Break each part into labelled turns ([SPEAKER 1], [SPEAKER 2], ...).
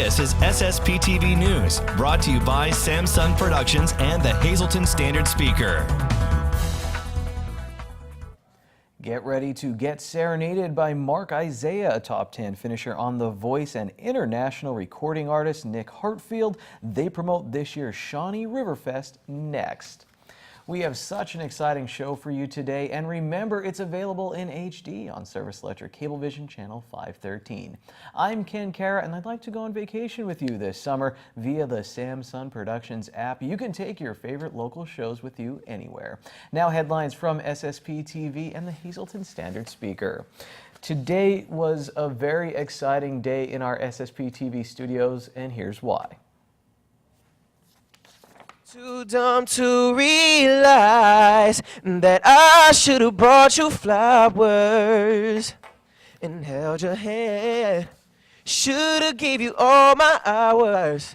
[SPEAKER 1] This is SSPTV News, brought to you by Samsung Productions and the Hazleton Standard Speaker.
[SPEAKER 2] Get ready to get serenaded by Mark Isaiah, a top 10 finisher on The Voice, and international recording artist Nick Hartfield. They promote this year's Shawnee Riverfest next. We have such an exciting show for you today, and remember, it's available in HD on Service Electric Cablevision Channel 513. I'm Ken Kara, and I'd like to go on vacation with you this summer via the Samsung Productions app. You can take your favorite local shows with you anywhere. Now, headlines from SSPTV and the Hazleton Standard Speaker. Today was a very exciting day in our SSPTV studios, and here's why.
[SPEAKER 3] Too dumb to realize that I should have brought you flowers and held your hand. Should have gave you all my hours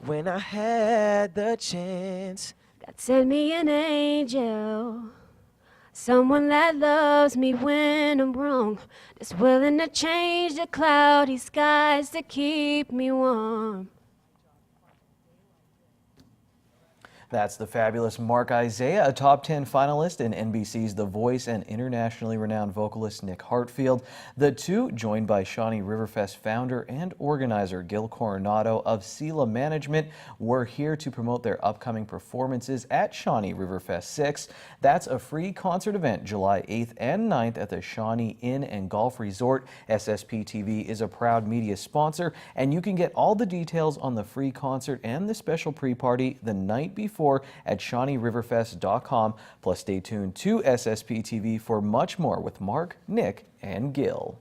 [SPEAKER 3] when I had the chance.
[SPEAKER 4] God sent me an angel, someone that loves me when I'm wrong, that's willing to change the cloudy skies to keep me warm.
[SPEAKER 2] That's the fabulous Mark Isaiah, a top 10 finalist in NBC's The Voice, and internationally renowned vocalist Nick Hartfield. The two, joined by Shawnee Riverfest founder and organizer Gil Coronado of Sela Management, were here to promote their upcoming performances at Shawnee Riverfest 6. That's a free concert event July 8th and 9th at the Shawnee Inn and Golf Resort. SSPTV is a proud media sponsor, and you can get all the details on the free concert and the special pre-party the night before at ShawneeRiverfest.com. Plus, stay tuned to SSPTV for much more with Mark, Nick, and Gil.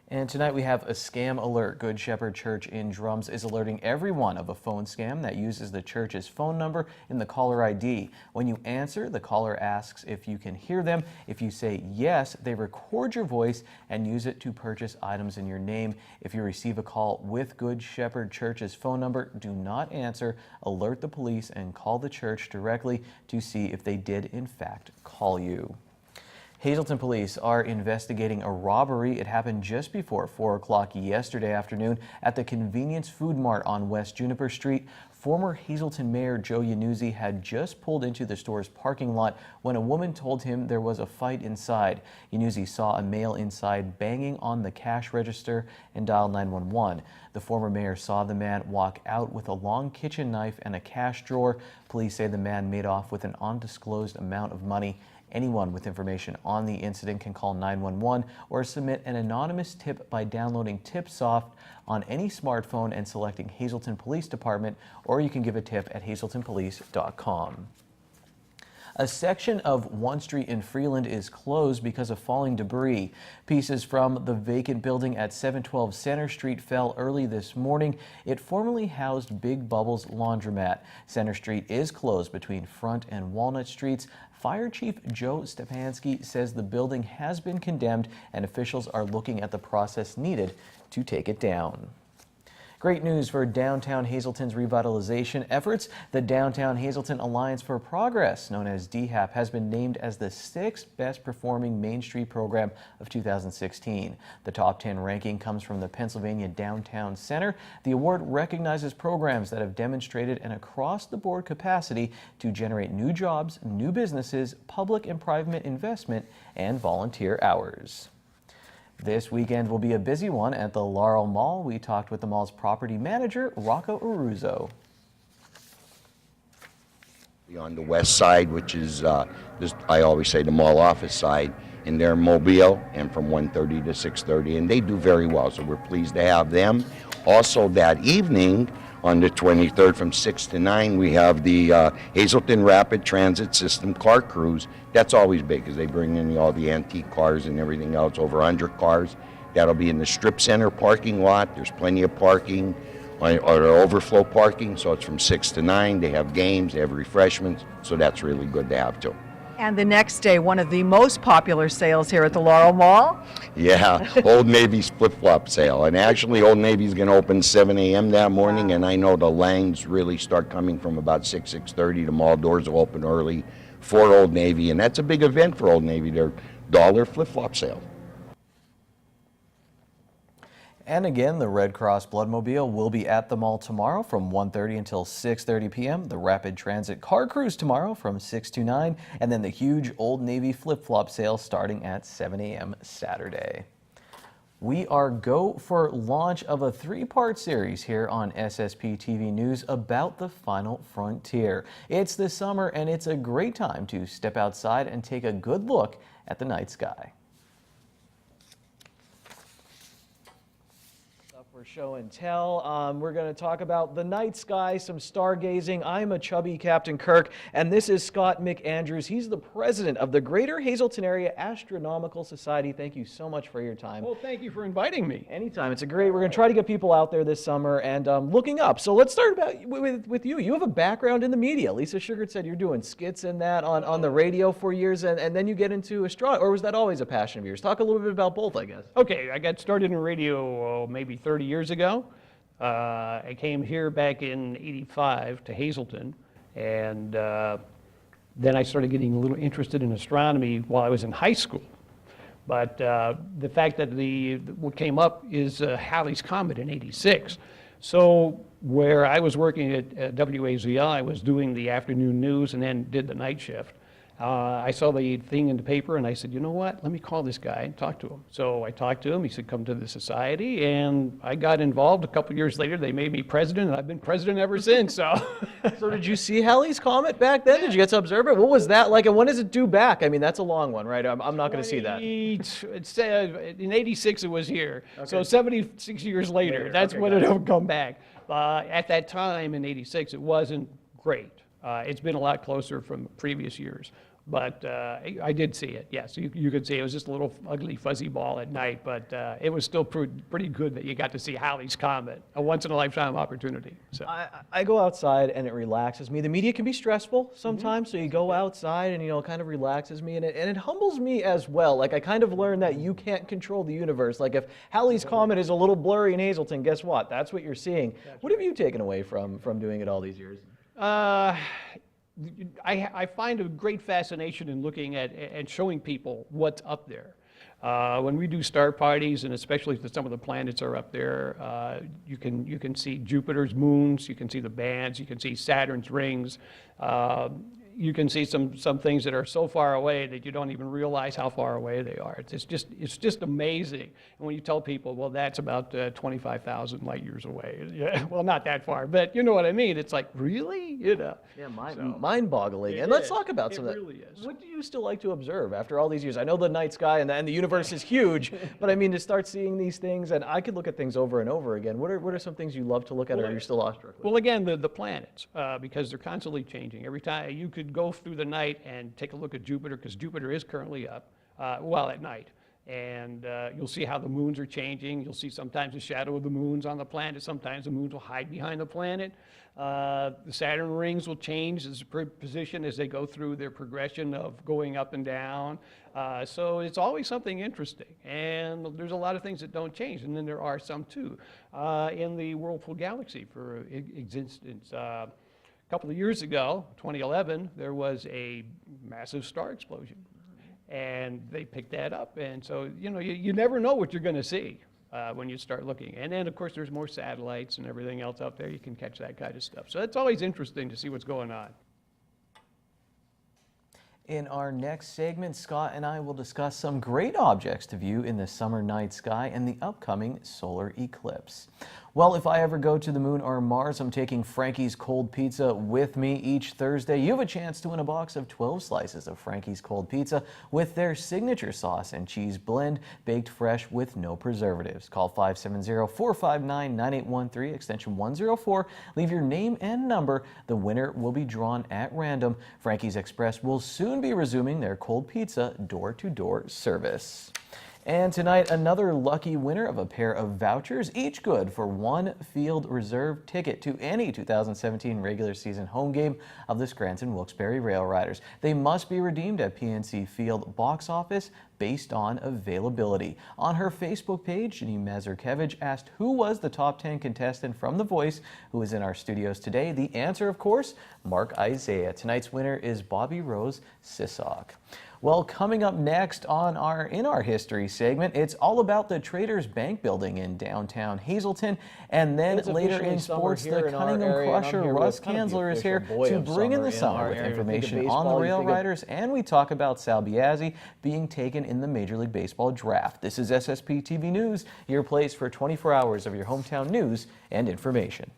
[SPEAKER 2] And tonight we have a scam alert. Good Shepherd Church in Drums is alerting everyone of a phone scam that uses the church's phone number in the caller ID. When you answer, the caller asks if you can hear them. If you say yes, they record your voice and use it to purchase items in your name. If you receive a call with Good Shepherd Church's phone number, do not answer. Alert the police and call the church directly to see if they did in fact call you. Hazleton police are investigating a robbery. It happened just before 4 o'clock yesterday afternoon at the Convenience Food Mart on West Juniper Street. Former Hazleton Mayor Joe Yanuzzi had just pulled into the store's parking lot when a woman told him there was a fight inside. Yanuzzi saw a male inside banging on the cash register and dialed 911. The former mayor saw the man walk out with a long kitchen knife and a cash drawer. Police say the man made off with an undisclosed amount of money. Anyone with information on the incident can call 911 or submit an anonymous tip by downloading TipSoft on any smartphone and selecting Hazleton Police Department, or you can give a tip at hazletonpolice.com. A section of 1 Street in Freeland is closed because of falling debris. Pieces from the vacant building at 712 Center Street fell early this morning. It formerly housed Big Bubbles Laundromat. Center Street is closed between Front and Walnut Streets. Fire Chief Joe Stepanski says the building has been condemned and officials are looking at the process needed to take it down. Great news for downtown Hazleton's revitalization efforts. The Downtown Hazleton Alliance for Progress, known as DHAP, has been named as the 6th best performing Main Street program of 2016. The top 10 ranking comes from the Pennsylvania Downtown Center. The award recognizes programs that have demonstrated an across-the-board capacity to generate new jobs, new businesses, public and private investment, and volunteer hours. This weekend will be a busy one at the Laurel Mall. We talked with the mall's property manager, Rocco Aruzzo.
[SPEAKER 5] On the west side, which is, I always say the mall office side, and they're Mobile, and from 1:30 to 6:30, and they do very well, so we're pleased to have them. Also that evening, on the 23rd from 6 to 9, we have the Hazleton Rapid Transit System car cruise. That's always big because they bring in all the antique cars and everything else, over 100 cars. That'll be in the Strip Center parking lot. There's plenty of parking, or overflow parking, so it's from 6 to 9. They have games, they have refreshments, so that's really good to have too.
[SPEAKER 6] And the next day, one of the most popular sales here at the Laurel Mall.
[SPEAKER 5] Yeah, Old Navy's flip-flop sale. And actually, Old Navy's going to open 7 a.m. that morning, wow. And I know the lines really start coming from about 6:30. The mall doors will open early for Old Navy, and that's a big event for Old Navy, their dollar flip-flop sale.
[SPEAKER 2] And again, the Red Cross Bloodmobile will be at the mall tomorrow from 1:30 until 6:30 p.m. The Rapid Transit Car Cruise tomorrow from 6 to 9. And then the huge Old Navy flip-flop sale starting at 7 a.m. Saturday. We are go for launch of a 3-part series here on SSPTV News about the final frontier. It's the summer and it's a great time to step outside and take a good look at the night sky. For show and tell, we're going to talk about the night sky, some stargazing. I'm a chubby Captain Kirk, and this is Scott McAndrews. He's the president of the Greater Hazleton Area Astronomical Society. Thank you so much for your time.
[SPEAKER 7] Well, thank you for inviting me.
[SPEAKER 2] Anytime. It's a great. We're going to try to get people out there this summer and looking up. So let's start with you. You have a background in the media. Lisa Sugar said you're doing skits in that on the radio for years, and then you get into astronomy. Or was that always a passion of yours? Talk a little bit about both, I guess.
[SPEAKER 7] Okay, I got started in radio maybe 30 years ago. I came here back in '85 to Hazleton, and then I started getting a little interested in astronomy while I was in high school. But the fact that what came up is Halley's Comet in '86. So where I was working at WAZI, I was doing the afternoon news and then did the night shift. I saw the thing in the paper and I said, you know what, let me call this guy and talk to him. So I talked to him, he said, come to the society, and I got involved. A couple years later, they made me president, and I've been president ever since, so.
[SPEAKER 2] So did you see Halley's Comet back then? Did you get to observe it? What was that like, and when does it due back? I mean, that's a long one, right? I'm not going to see that.
[SPEAKER 7] It's, in '86 it was here, so 76 years later, that's when it'll come back. At that time in '86, it wasn't great. It's been a lot closer from previous years. But I did see it, yes. You could see it was just a little ugly fuzzy ball at night, but it was still pretty good that you got to see Halley's Comet, a once-in-a-lifetime opportunity. So.
[SPEAKER 2] I go outside and it relaxes me. The media can be stressful sometimes, so you go outside and, it kind of relaxes me, and it humbles me as well. Like, I kind of learned that you can't control the universe. Like, if Halley's Comet is a little blurry in Hazleton, guess what? That's what you're seeing. What have you taken away from doing it all these years?
[SPEAKER 7] I find a great fascination in looking at and showing people what's up there. When we do star parties, and especially if some of the planets are up there, you can see Jupiter's moons, you can see the bands, you can see Saturn's rings. You can see some things that are so far away that you don't even realize how far away they are. It's just amazing. And when you tell people, well, that's about 25,000 light years away. Yeah, well, not that far, but you know what I mean. It's like, really? Yeah,
[SPEAKER 2] mind-boggling. And let's talk about some of that.
[SPEAKER 7] It really is.
[SPEAKER 2] What do you still like to observe after all these years? I know the night sky and the universe is huge, but I mean, to start seeing these things, and I could look at things over and over again. What are some things you love to look at, or you're still awestruck with?
[SPEAKER 7] Well, again, the planets, because they're constantly changing. Every time you could go through the night and take a look at Jupiter, because Jupiter is currently up, at night. And you'll see how the moons are changing. You'll see sometimes the shadow of the moons on the planet. Sometimes the moons will hide behind the planet. The Saturn rings will change as position as they go through their progression of going up and down. So it's always something interesting. And there's a lot of things that don't change. And then there are some too. In the Whirlpool Galaxy, for instance, a couple of years ago, 2011, there was a massive star explosion. And they picked that up, and so, you never know what you're going to see when you start looking. And then, of course, there's more satellites and everything else out there. You can catch that kind of stuff. So it's always interesting to see what's going on.
[SPEAKER 2] In our next segment, Scott and I will discuss some great objects to view in the summer night sky and the upcoming solar eclipse. Well, if I ever go to the moon or Mars, I'm taking Frankies Cold Pizza with me each Thursday. You have a chance to win a box of 12 slices of Frankies Cold Pizza with their signature sauce and cheese blend, baked fresh with no preservatives. Call 570-459-9813, extension 104. Leave your name and number. The winner will be drawn at random. Frankie's Express will soon be resuming their cold pizza door-to-door service. And tonight, another lucky winner of a pair of vouchers, each good for one field reserve ticket to any 2017 regular season home game of the Scranton-Wilkes-Barre Rail Riders. They must be redeemed at PNC Field box office based on availability. On her Facebook page, Janine Mazurkevich asked who was the top 10 contestant from The Voice who is in our studios today. The answer, of course, Mark Isaiah. Tonight's winner is Bobby Rose Sissock. Well, coming up next on in our history segment, it's all about the Traders Bank building in downtown Hazleton. And then
[SPEAKER 8] It's
[SPEAKER 2] later
[SPEAKER 8] officially
[SPEAKER 2] in
[SPEAKER 8] summer
[SPEAKER 2] sports,
[SPEAKER 8] here
[SPEAKER 2] the
[SPEAKER 8] in our
[SPEAKER 2] Cunningham
[SPEAKER 8] area, and I'm
[SPEAKER 2] Crusher
[SPEAKER 8] here
[SPEAKER 2] Russ
[SPEAKER 8] with kind of the
[SPEAKER 2] Kanzler is here
[SPEAKER 8] official boy
[SPEAKER 2] to
[SPEAKER 8] of
[SPEAKER 2] bring in the
[SPEAKER 8] summer in
[SPEAKER 2] summer
[SPEAKER 8] our
[SPEAKER 2] with
[SPEAKER 8] area. Think of
[SPEAKER 2] information on
[SPEAKER 8] baseball,
[SPEAKER 2] the
[SPEAKER 8] you
[SPEAKER 2] Rail
[SPEAKER 8] think of-
[SPEAKER 2] Riders, and we talk about Sal Biazzi being taken in the Major League Baseball draft. This is SSPTV News, your place for 24 hours of your hometown news and information.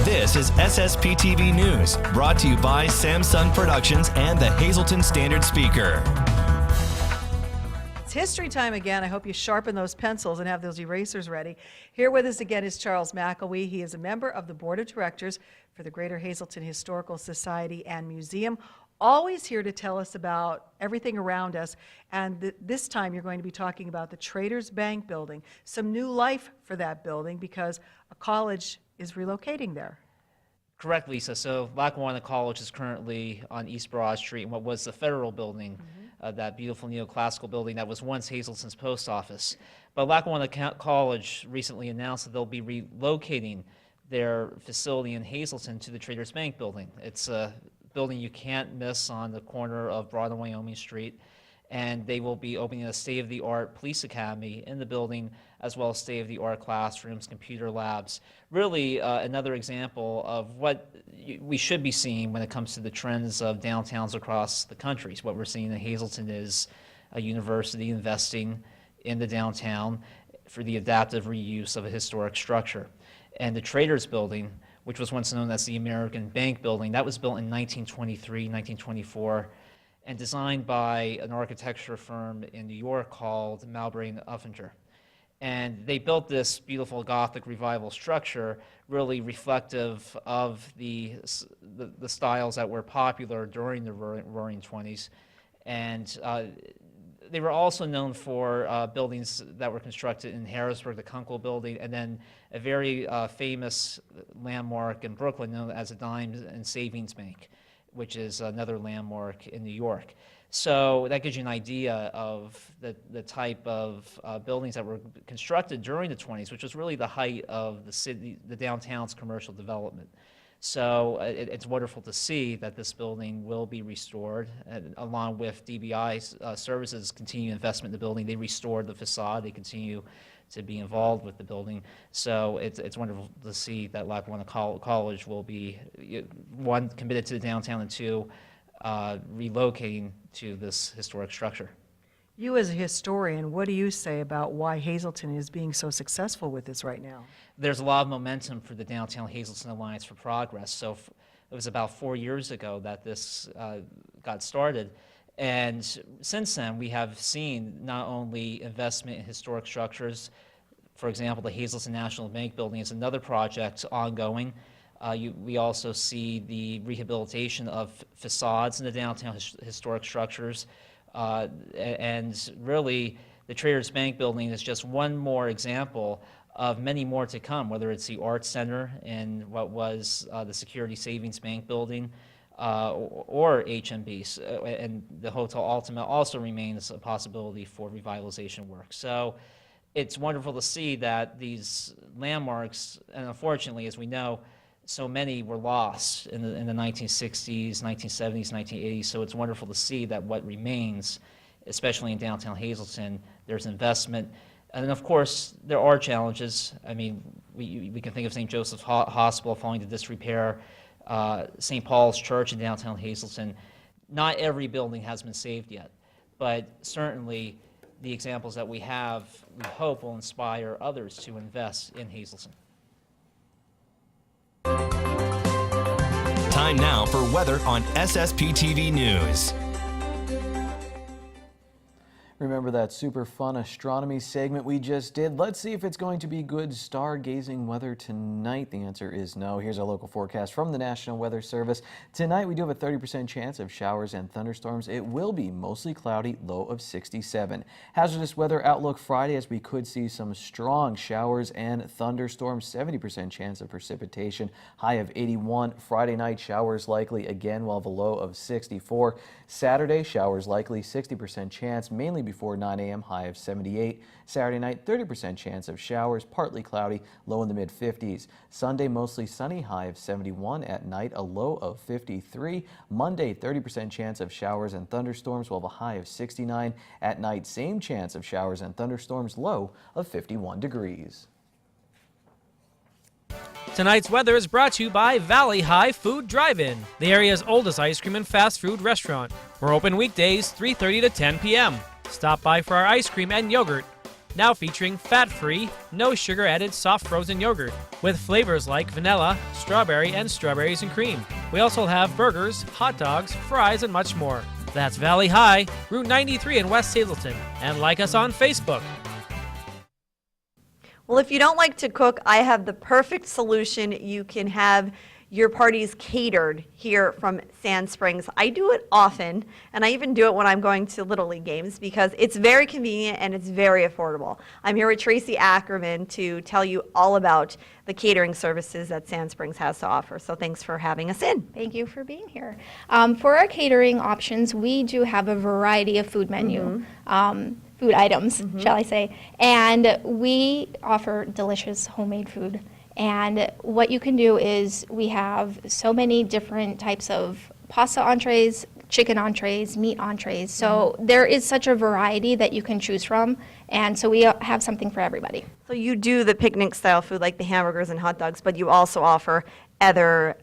[SPEAKER 1] This is SSPTV News, brought to you by Samsung Productions and the Hazleton Standard Speaker.
[SPEAKER 6] It's history time again. I hope you sharpen those pencils and have those erasers ready. Here with us again is Charles McElwee. He is a member of the Board of Directors for the Greater Hazleton Historical Society and Museum. Always here to tell us about everything around us. And this time you're going to be talking about the Traders Bank building. Some new life for that building because a college is relocating there.
[SPEAKER 9] Correct, Lisa. So Lackawanna College is currently on East Broad Street in what was the Federal Building, that beautiful neoclassical building that was once Hazleton's post office. But Lackawanna College recently announced that they'll be relocating their facility in Hazleton to the Traders Bank building. It's a building you can't miss on the corner of Broad and Wyoming Street. And they will be opening a state-of-the-art police academy in the building, as well as state-of-the-art classrooms, computer labs. Really another example of what we should be seeing when it comes to the trends of downtowns across the country. So what we're seeing in Hazleton is a university investing in the downtown for the adaptive reuse of a historic structure. And the Traders Building, which was once known as the American Bank Building, that was built in 1923, 1924, and designed by an architecture firm in New York called Mowbray and Uffinger. And they built this beautiful Gothic revival structure, really reflective of the styles that were popular during the Roaring '20s. And they were also known for buildings that were constructed in Harrisburg, the Kunkel Building, and then a very famous landmark in Brooklyn known as the Dime and Savings Bank, which is another landmark in New York. So that gives you an idea of the type of buildings that were constructed during the '20s, which was really the height of the city, the downtown's commercial development. So it's wonderful to see that this building will be restored, and along with DBI's services continued investment in the building. They restored the facade. They continue to be involved with the building. So it's wonderful to see that Lackawanna College will be, one, committed to the downtown, and two, relocating to this historic structure.
[SPEAKER 6] You as a historian, what do you say about why Hazleton is being so successful with this right now?
[SPEAKER 9] There's a lot of momentum for the Downtown Hazleton Alliance for Progress. So it was about 4 years ago that this got started. And since then, we have seen not only investment in historic structures. For example, the Hazleton National Bank Building is another project ongoing. We also see the rehabilitation of facades in the downtown historic structures. And really, the Traders Bank Building is just one more example of many more to come, whether it's the Arts Center in what was the Security Savings Bank Building, or HMBs, and the Hotel Ultima also remains a possibility for revitalization work. So it's wonderful to see that these landmarks, and unfortunately, as we know, so many were lost in the 1960s, 1970s, 1980s, so it's wonderful to see that what remains, especially in downtown Hazleton, there's investment. And of course, there are challenges. I mean, we can think of St. Joseph's Hospital falling to disrepair, St. Paul's Church in downtown Hazleton. Not every building has been saved yet, but certainly the examples that we have, we hope will inspire others to invest in Hazleton.
[SPEAKER 1] Time now for weather on SSPTV News.
[SPEAKER 2] Remember that super fun astronomy segment we just did? Let's see if it's going to be good stargazing weather tonight. The answer is no. Here's our local forecast from the National Weather Service. Tonight we do have a 30% chance of showers and thunderstorms. It will be mostly cloudy, low of 67. Hazardous weather outlook Friday, as we could see some strong showers and thunderstorms. 70% chance of precipitation, high of 81. Friday night showers likely again, while the low of 64. Saturday showers likely, 60% chance, mainly before 9 a.m., high of 78. Saturday night, 30% chance of showers, partly cloudy, low in the mid-50s. Sunday, mostly sunny, high of 71. At night, a low of 53. Monday, 30% chance of showers and thunderstorms, while the high of 69. At night, same chance of showers and thunderstorms, low of 51 degrees.
[SPEAKER 8] Tonight's weather is brought to you by Valley High Food Drive-In, the area's oldest ice cream and fast food restaurant. We're open weekdays 3:30 to 10 p.m. Stop by for our ice cream and yogurt, now featuring fat-free, no sugar-added soft frozen yogurt with flavors like vanilla, strawberry, and strawberries and cream. We also have burgers, hot dogs, fries, and much more. That's Valley High, Route 93 in West Hazleton, and like us on Facebook.
[SPEAKER 10] Well, if you don't like to cook, I have the perfect solution. You can have your parties catered here from Sand Springs. I do it often, and I even do it when I'm going to Little League games because it's very convenient and it's very affordable. I'm here with Tracy Ackerman to tell you all about the catering services that Sand Springs has to offer. So thanks for having us in.
[SPEAKER 11] Thank you for being here. For our catering options, we do have a variety of food menu. Food items, shall I say, and we offer delicious homemade food. And what you can do is we have so many different types of pasta entrees, chicken entrees, meat entrees. So there is such a variety that you can choose from, and so we have something for everybody.
[SPEAKER 10] So you do the picnic style food like the hamburgers and hot dogs, but you also offer other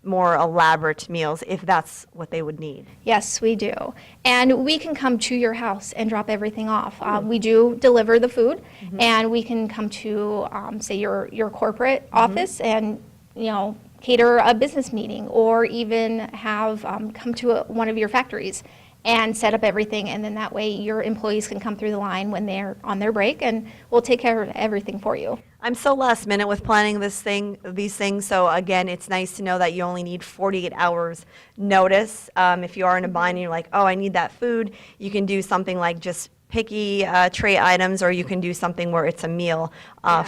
[SPEAKER 10] more elaborate meals if that's what they would need.
[SPEAKER 11] Yes, we do. And we can come to your house and drop everything off. We do deliver the food, and we can come to, say, your corporate office and, cater a business meeting, or even have come to one of your factories and set up everything, and then that way your employees can come through the line when they're on their break, and we'll take care of everything for you.
[SPEAKER 10] I'm so last minute with planning these things, so again, it's nice to know that you only need 48 hours notice. If you are in a bind and you're like, oh, I need that food, you can do something like just picky tray items, or you can do something where it's a meal,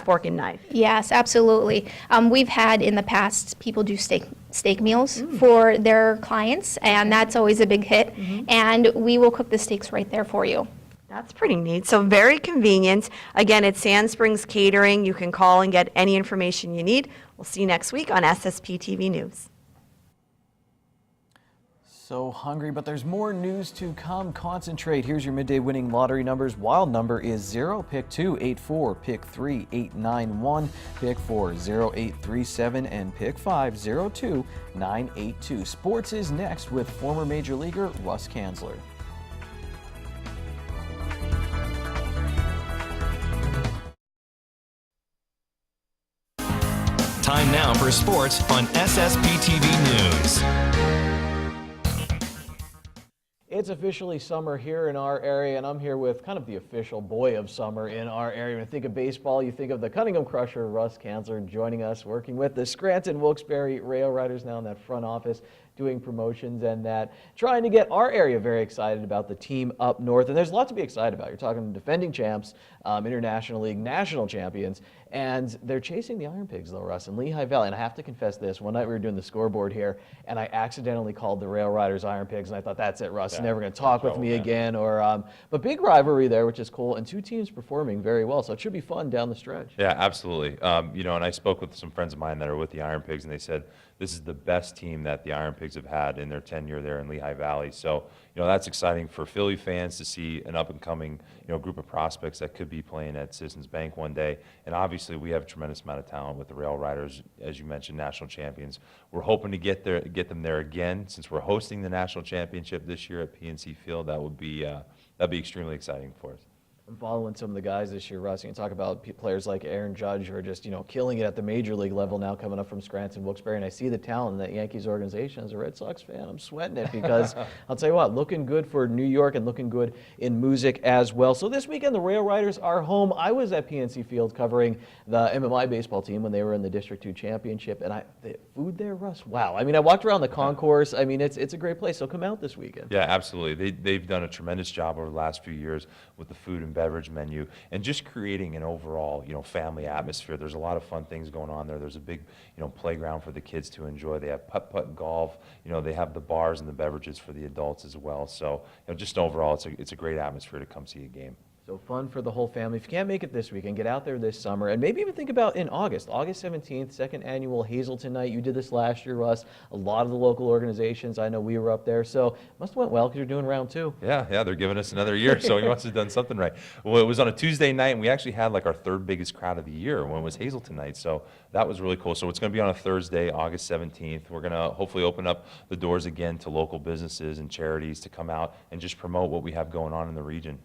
[SPEAKER 10] fork and knife.
[SPEAKER 11] Yes, absolutely. We've had in the past people do steak meals for their clients, and that's always a big hit, and we will cook the steaks right there for you.
[SPEAKER 10] That's pretty neat. So very convenient. Again, it's Sand Springs Catering. You can call and get any information you need. We'll see you next week on SSPTV News.
[SPEAKER 2] So hungry, but there's more news to come. Concentrate. Here's your midday winning lottery numbers. Wild number is 0, pick 2, 84, pick 3, 891, pick 4, 0837, and pick 5, 02, 982. Sports is next with former Major Leaguer Russ Kanzler.
[SPEAKER 1] Time now for sports on SSPTV News.
[SPEAKER 2] It's officially summer here in our area, and I'm here with kind of the official boy of summer in our area. When you think of baseball, you think of the Cunningham Crusher, Russ Kanzler, joining us, working with the Scranton-Wilkes-Barre Rail Riders now in that front office, doing promotions and that, trying to get our area very excited about the team up north. And there's a lot to be excited about. You're talking defending champs, International League national champions, and they're chasing the Iron Pigs, though, Russ, in Lehigh Valley. And I have to confess this, one night we were doing the scoreboard here, and I accidentally called the Rail Riders Iron Pigs, and I thought, that's it, Russ, never going to talk with me again. But big rivalry there, which is cool, and two teams performing very well, so it should be fun down the stretch.
[SPEAKER 12] Yeah, absolutely. And I spoke with some friends of mine that are with the Iron Pigs, and they said this is the best team that the Iron Pigs have had in their tenure there in Lehigh Valley. So, that's exciting for Philly fans to see an up-and-coming, group of prospects that could be playing at Citizens Bank one day. And obviously, we have a tremendous amount of talent with the Rail Riders, as you mentioned, national champions. We're hoping to get them there again. Since we're hosting the national championship this year at PNC Field, that'd be extremely exciting for us.
[SPEAKER 2] I'm following some of the guys this year, Russ. You can talk about players like Aaron Judge who are just, killing it at the major league level now, coming up from Scranton, Wilkes-Barre, and I see the talent in that Yankees organization. As a Red Sox fan, I'm sweating it because I'll tell you what, looking good for New York and looking good in Music as well. So this weekend, the Rail Riders are home. I was at PNC Field covering the MMI baseball team when they were in the District 2 championship, and the food there, Russ, wow. I mean, I walked around the concourse. I mean, it's a great place, so come out this weekend.
[SPEAKER 12] Yeah, absolutely. They've done a tremendous job over the last few years with the food and beverage menu and just creating an overall, family atmosphere. There's a lot of fun things going on there. There's a big, playground for the kids to enjoy. They have putt-putt and golf. They have the bars and the beverages for the adults as well. So, just overall, it's a great atmosphere to come see a game.
[SPEAKER 2] So fun for the whole family. If you can't make it this weekend, get out there this summer, and maybe even think about in August 17th, second annual Hazleton Night. You did this last year, Russ. A lot of the local organizations, I know we were up there, so must have went well because you're doing round 2.
[SPEAKER 12] Yeah, they're giving us another year, so we must have done something right. Well, it was on a Tuesday night, and we actually had like our 3rd biggest crowd of the year when it was Hazleton Night, so that was really cool. So it's going to be on a Thursday, August 17th. We're going to hopefully open up the doors again to local businesses and charities to come out and just promote what we have going on in the region.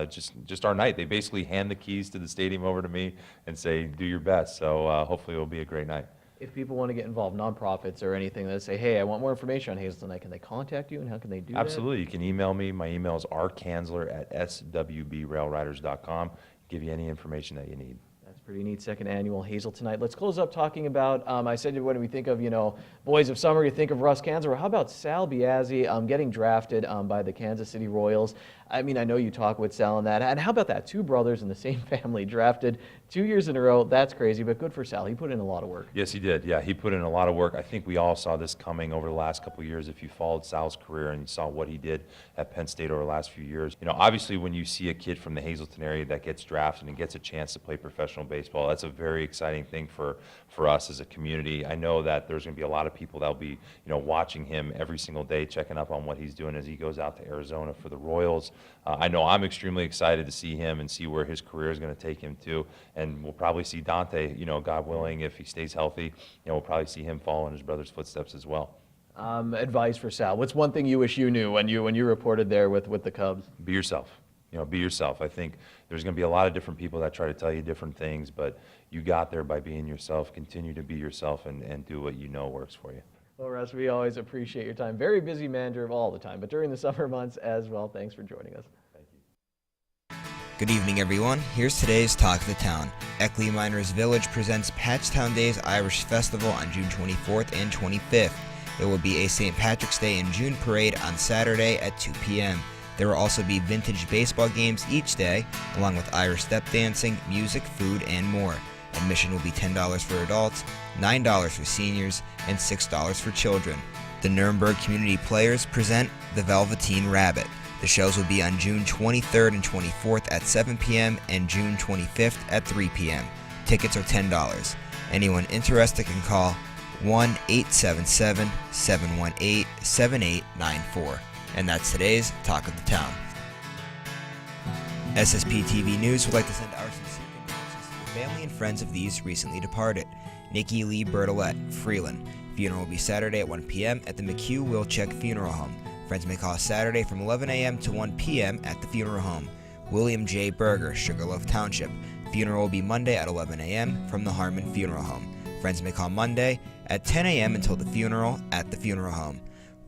[SPEAKER 12] Just our night. They basically hand the keys to the stadium over to me and say, do your best. So hopefully it'll be a great night.
[SPEAKER 2] If people want to get involved, nonprofits or anything that say, hey, I want more information on Hazleton Night, can they contact you, and how can they do that?
[SPEAKER 12] Absolutely. You can email me. My email is rkanzler@swbrailriders.com. Give you any information that you need.
[SPEAKER 2] That's pretty neat. Second annual Hazleton Night. Let's close up talking about, I said when we think of, boys of summer, you think of Russ Kanzler. How about Sal Biazzi getting drafted by the Kansas City Royals? I mean, I know you talk with Sal on that. And how about that? 2 brothers in the same family drafted 2 years in a row. That's crazy, but good for Sal. He put in a lot of work.
[SPEAKER 12] Yes, he did. Yeah, he put in a lot of work. I think we all saw this coming over the last couple of years. If you followed Sal's career and you saw what he did at Penn State over the last few years, obviously when you see a kid from the Hazleton area that gets drafted and gets a chance to play professional baseball, that's a very exciting thing for us as a community. I know that there's going to be a lot of people that'll be, watching him every single day, checking up on what he's doing as he goes out to Arizona for the Royals. I know I'm extremely excited to see him and see where his career is going to take him to, and we'll probably see Dante, God willing, if he stays healthy, we'll probably see him follow in his brother's footsteps as well.
[SPEAKER 2] Advice for Sal. What's one thing you wish you knew when you reported there with the Cubs?
[SPEAKER 12] Be yourself. Be yourself. I think there's going to be a lot of different people that try to tell you different things, but you got there by being yourself. Continue to be yourself and do what you know works for you.
[SPEAKER 2] Well, Russ, we always appreciate your time. Very busy manager of all the time, but during the summer months as well. Thanks for joining us.
[SPEAKER 12] Thank you.
[SPEAKER 13] Good evening, everyone. Here's today's Talk of the Town. Eckley Miners Village presents Patchtown Days Irish Festival on June 24th and 25th. There will be a St. Patrick's Day and June parade on Saturday at 2 p.m. There will also be vintage baseball games each day, along with Irish step dancing, music, food, and more. Admission will be $10 for adults, $9 for seniors, and $6 for children. The Nuremberg Community Players present The Velveteen Rabbit. The shows will be on June 23rd and 24th at 7 p.m. and June 25th at 3 p.m. Tickets are $10. Anyone interested can call 1-877-718-7894. And that's today's Talk of the Town. SSPTV News would like to send our sincere condolences to the family and friends of these recently departed. Nikki Lee Bertolette, Freeland. Funeral will be Saturday at 1 p.m. at the McHugh Wilczek Funeral Home. Friends may call Saturday from 11 a.m. to 1 p.m. at the funeral home. William J. Berger, Sugarloaf Township. Funeral will be Monday at 11 a.m. from the Harmon Funeral Home. Friends may call Monday at 10 a.m. until the funeral at the funeral home.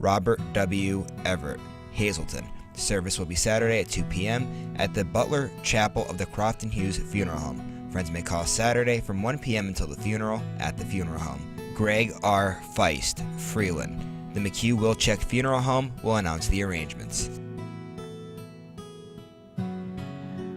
[SPEAKER 13] Robert W. Everett, Hazleton. Service will be Saturday at 2 p.m. at the Butler Chapel of the Crofton Hughes Funeral Home. Friends may call Saturday from 1 p.m. until the funeral at the funeral home. Greg R. Feist, Freeland. The McHugh Wilczek Funeral Home will announce the arrangements.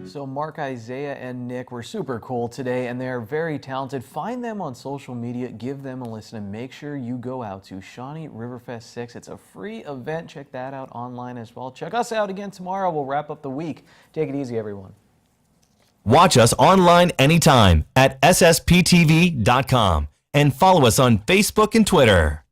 [SPEAKER 2] So Mark, Isaiah, and Nick were super cool today, and they're very talented. Find them on social media, give them a listen, and make sure you go out to Shawnee Riverfest 6. It's a free event. Check that out online as well. Check us out again tomorrow. We'll wrap up the week. Take it easy, everyone.
[SPEAKER 1] Watch us online anytime at ssptv.com and follow us on Facebook and Twitter.